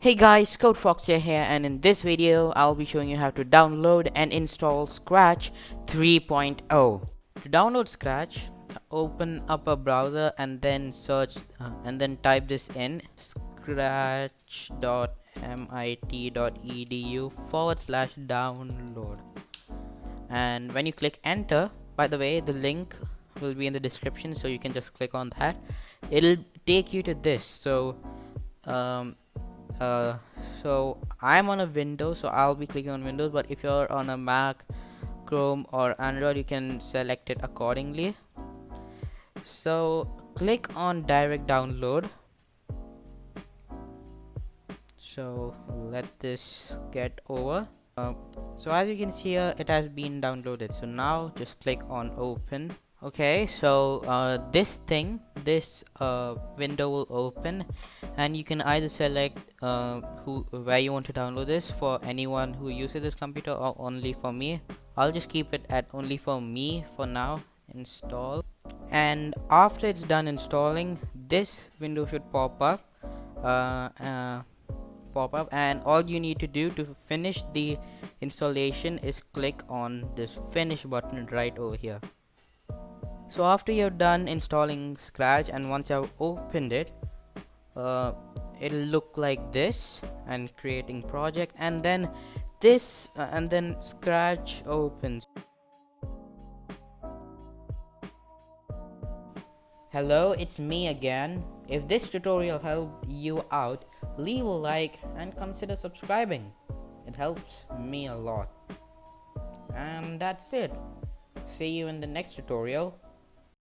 Hey guys, CodeFoxia here, and in this video I'll be showing you how to download and install Scratch 3.0. To download Scratch, open up a browser and then search and then type this in scratch.mit.edu/download. And when you click enter, by the way, the link will be in the description, so you can just click on that. It'll take you to this. Um, uh, so I'm on a Windows, so I'll be clicking on Windows, but if you're on a Mac, Chrome or Android, you can select it accordingly. So click on direct download. So let this get over. So as you can see here, it has been downloaded. So now just click on open. Okay, so this window will open, and you can either select where you want to download this, for anyone who uses this computer or only for me. I'll just keep it at only for me for now. Install, and after it's done installing, this window should uh, uh, pop up, and all you need to do to finish the installation is click on this finish button right over here. So after you're done installing Scratch, and once you've opened it, it'll look like this, and creating project, and then Scratch opens. Hello, it's me again. If this tutorial helped you out, leave a like and consider subscribing. It helps me a lot. And that's it. See you in the next tutorial.